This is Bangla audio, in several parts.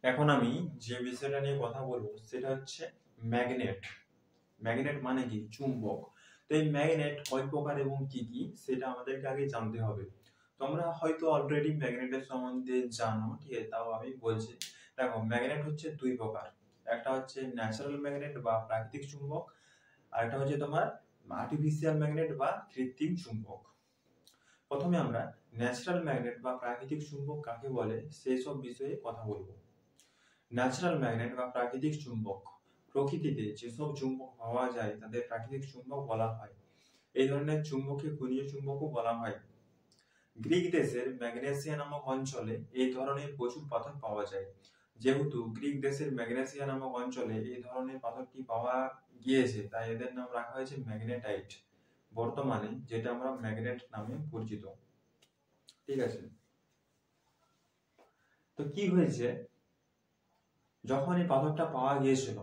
এখন আমি যে বিষয়টা নিয়ে কথা বলবো সেটা হচ্ছে ম্যাগনেট। ম্যাগনেট মানে কি? চুম্বক। তো এই ম্যাগনেট কয় প্রকার এবং কি কি সেটা আমাদেরকে আগে জানতে হবে। তোমরা হয়তো অলরেডি ম্যাগনেটের সম্বন্ধে জানো, ঠিক আছে, তাও আমি বলছি। দেখো, ম্যাগনেট হচ্ছে দুই প্রকার। একটা হচ্ছে ন্যাচারাল ম্যাগনেট বা প্রাকৃতিক চুম্বক, আর একটা হচ্ছে তোমার আর্টিফিশিয়াল ম্যাগনেট বা কৃত্রিম চুম্বক। প্রথমে আমরা ন্যাচারাল ম্যাগনেট বা প্রাকৃতিক চুম্বক কাকে বলে সেই সব বিষয়ে কথা বলবো। ন্যাচারাল ম্যাগনেট বা প্রাকৃতিক চুম্বক, প্রকৃতিতে যেসব চুম্বক পাওয়া যায় তাদের প্রাকৃতিক চুম্বক বলা হয়। এই ধরনের চুম্বককে কোণীয় চুম্বকও বলা হয়। গ্রিক দেশের ম্যাগনেসিয়া নামক অঞ্চলে এই ধরনের প্রচুর পাথর পাওয়া যায়। যেহেতু গ্রিক দেশের ম্যাগনেসিয়া নামক অঞ্চলে এই ধরনের পাথরটি পাওয়া গিয়েছে, তাই এদের নাম রাখা হয়েছে ম্যাগনেটাইট। বর্তমানে যেটা আমরা ম্যাগনেট নামে পরিচিত। ঠিক আছে, তো কি হয়েছে, যখন এই পাথরটা পাওয়া গিয়েছিল,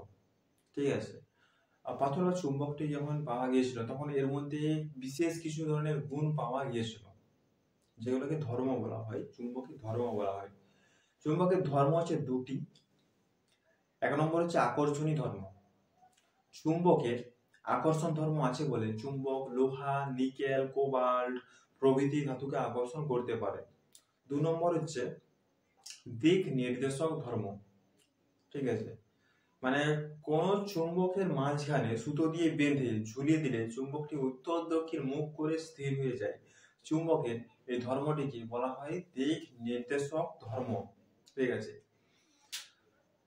ঠিক আছে, পাথর বা চুম্বকটি যখন পাওয়া গিয়েছিল তখন এর মধ্যে বিশেষ কিছু ধরনের গুণ পাওয়া গিয়েছিল, যেগুলোকে ধর্ম বলা হয়, চুম্বকের ধর্ম বলা হয়। চুম্বকের ধর্ম হচ্ছে দুটি। এক নম্বর হচ্ছে আকর্ষণী ধর্ম। চুম্বকের আকর্ষণ ধর্ম আছে বলে চুম্বক লোহা, নিকেল, কোবাল্ট প্রভৃতি ধাতুকে আকর্ষণ করতে পারে। 2 নম্বর হচ্ছে দিক নির্দেশক ধর্ম। ঠিক আছে, মানে কোন চুম্বকের মাঝখানে সুতো দিয়ে বেঁধে ঝুলিয়ে দিলে চুম্বকটি উত্তর দক্ষিণ মুখ করে স্থির হয়ে যায়। চুম্বকের এই ধর্মটিকে বলা হয় দিক নির্দেশক ধর্ম। ঠিক আছে,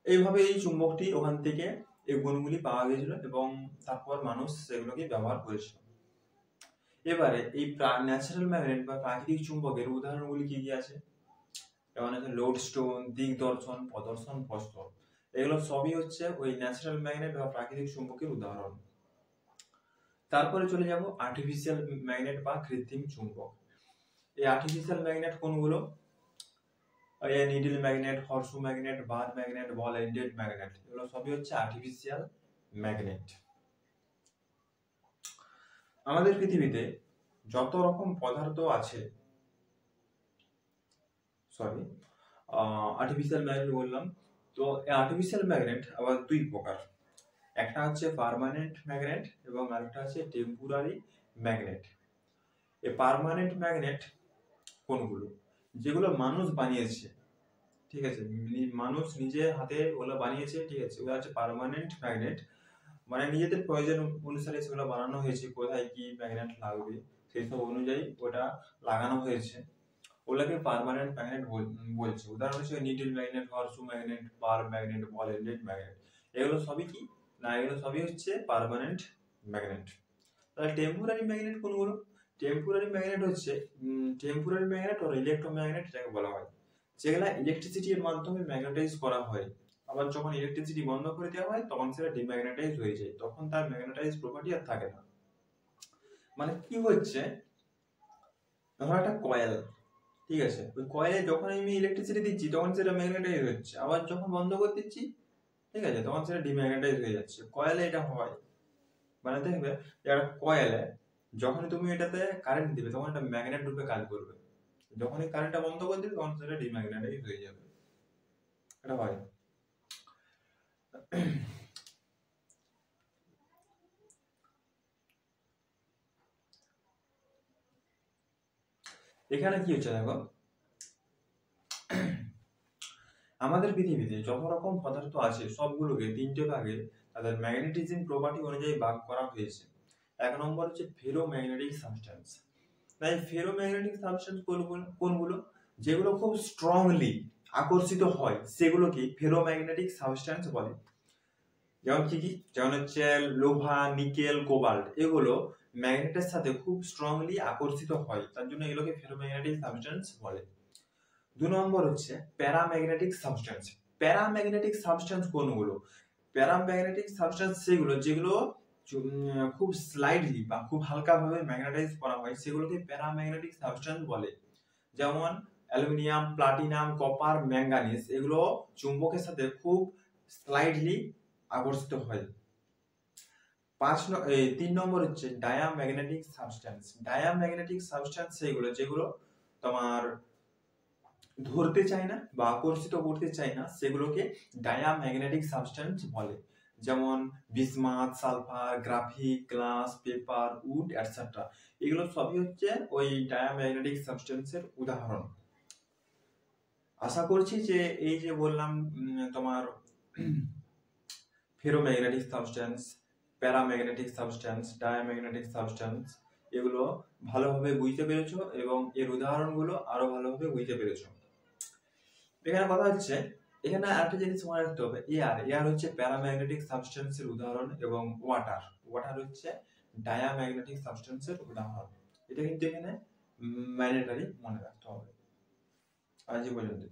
এইভাবে এই চুম্বকটি ওখান থেকে এই গুণগুলি পাওয়া গিয়েছিল এবং তারপর মানুষ সেগুলোকে ব্যবহার করেছিল। এবারে এই ন্যাচারাল ম্যাগনেট বা প্রাকৃতিক চুম্বকের উদাহরণগুলি কি কি আছে? যেমন আছে লোডস্টোন, দিগদর্শন, প্রদর্শন, প্রস্তর। এগুলো সবই হচ্ছে ওই ন্যাচারাল ম্যাগনেট বা প্রাকৃতিক চুম্বকের উদাহরণ। তারপরে চলে যাব আর্টিফিশিয়াল ম্যাগনেট বা কৃত্রিম চুম্বক। এই আর্টিফিশিয়াল ম্যাগনেট কোনগুলো? Needle magnet, horseshoe magnet, bar magnet, ball ended magnet, এগুলো সবই হচ্ছে আর্টিফিশিয়াল ম্যাগনেট। আমাদের পৃথিবীতে যত রকম পদার্থ আছে, সরি, আর্টিফিশিয়াল ম্যাগনেট বললাম, তো এই আর্টিফিশিয়াল ম্যাগনেট আবার দুই প্রকার। একটা হচ্ছে পার্মানেন্ট ম্যাগনেট এবং আরেকটা হচ্ছে টেম্পোরারি ম্যাগনেট। এই পার্মানেন্ট ম্যাগনেট কোনগুলো? যেগুলো মানুষ বানিয়েছে, ঠিক আছে, মানুষ নিজে হাতে ওগুলো বানিয়েছে, ঠিক আছে, ওগুলো হচ্ছে পার্মানেন্ট ম্যাগনেট। মানে নিজেদের প্রয়োজন অনুসারে সেগুলো বানানো হয়েছে, কোথায় কি ম্যাগনেট লাগবে সেই সব অনুযায়ী ওটা লাগানো হয়েছে, ওগুলোকে পার্মানেন্ট ম্যাগনেট বলছে। উদাহরণ হচ্ছে needle magnet, horseshoe magnet, bar magnet, ball ended magnet, এগুলো সবই কি না, এগুলো সবই হচ্ছে পার্মানেন্ট ম্যাগনেট। তাহলে টেম্পোরারি ম্যাগনেট কোনগুলো? টেম্পোরারি ম্যাগনেট হচ্ছে টেম্পোরারি ম্যাগনেট ও ইলেকট্রোম্যাগনেট যাকে বলা হয়, যেগুলা ইলেকট্রিসিটির মাধ্যমে ম্যাগনেটাইজ করা হয়। আবার যখন ইলেকট্রিসিটি বন্ধ করে দেওয়া হয় তখন সেটা ডিম্যাগনেটাইজ হয়ে যায়, তখন তার ম্যাগনেটাইজ প্রপার্টি আর থাকে না। মানে কি হচ্ছে, ধরো একটা কয়েল, ঠিক আছে, ওই কয়েলে যখন আমি ইলেকট্রিসিটি দিচ্ছি তখন সেটা ম্যাগনেটাইজ হচ্ছে, আবার যখন বন্ধ করে দিচ্ছি, ঠিক আছে, তখন সেটা ডিম্যাগনেটাইজ হয়ে যাচ্ছে। কয়েলে এটা হয়, মানে দেখবে একটা কয়েলে যখন তুমি এটাতে কারেন্ট দিবে তখন এটা ম্যাগনেট রূপে কাজ করবে, যখনই কারেন্টটা বন্ধ করে দিবে তখন সেটা ডিম্যাগনেটাইজ হয়ে যাবে। এটা হয়। এখানে কি হচ্ছে দেখো, আমাদের পৃথিবীতে যত রকম পদার্থ আছে সবগুলোকে তিনটে ভাগে তাদের ম্যাগনেটিজম প্রপার্টি অনুযায়ী ভাগ করা হয়েছে। এক নম্বর হচ্ছে ফেরোম্যাগনেটিক সাবস্টেন্স। তাই ফেরোম্যাগনেটিক সাবস্টেন্স কোনগুলো? যেগুলো খুব স্ট্রংলি আকর্ষিত হয় সেগুলোকে ফেরোম্যাগনেটিক সাবস্টেন্স বলে। যেমন কি কি? যেমন হচ্ছে লোহা, নিকেল, কোবাল্ট, এগুলো ম্যাগনেটের সাথে খুব স্ট্রংলি আকর্ষিত হয়, তার জন্য এগুলোকে ফেরোম্যাগনেটিক সাবস্টেন্স বলে। 2 নম্বর হচ্ছে প্যারাম্যাগনেটিক সাবস্টেন্স। প্যারাম্যাগনেটিক সাবস্টেন্স কোনগুলো? প্যারাম্যাগনেটিক সাবস্টেন্স সেগুলো যেগুলো খুব স্লাইডলি বা খুব হালকা ভাবে ম্যাগনেটাইজ করা হয়, সেগুলোকে প্যারাম্যাগনেটিক সাবস্টেন্স বলে। যেমন অ্যালুমিনিয়াম, প্লাটিনাম, কপার, ম্যাঙ্গানিজ, এগুলো চুম্বকের সাথে খুব স্লাইডলি আকর্ষিত হয়। 3 নম্বর হচ্ছে ডায়াম্যাগনেটিক সাবস্টেন্স। ডায়াম্যাগনেটিক সাবস্টেন্স সেগুলো যেগুলো তোমার ধরতে চায় না বা আকর্ষিত করতে চায় না, সেগুলোকে ডায়াম্যাগনেটিক সাবস্টেন্স বলে। যেমন bismuth, sulphur, graphic, glass, paper, wood etcetera, এগুলো সবই হচ্ছে ওই ডায়াম্যাগনেটিক সাবস্টেন্সের উদাহরণ। আশা করছি যে এই যে বললাম তোমার ferromagnetic substance, paramagnetic substance, diamagnetic substance, এগুলো ভালোভাবে বুঝতে পেরেছো এবং এর উদাহরণগুলো আরো ভালোভাবে বুঝতে পেরেছো। এখানে কথা হচ্ছে, এখানে আরেকটা জিনিস মনে রাখতে হবে, এয়ার হচ্ছে প্যারাম্যাগনেটিক সাবস্টেন্সের উদাহরণ এবং ওয়াটার হচ্ছে ডায়াম্যাগনেটিক সাবস্টেন্সের উদাহরণ। এটা কিন্তু এখানে ম্যান্ডেটরি মনে রাখতে হবে। আজ এই পর্যন্ত।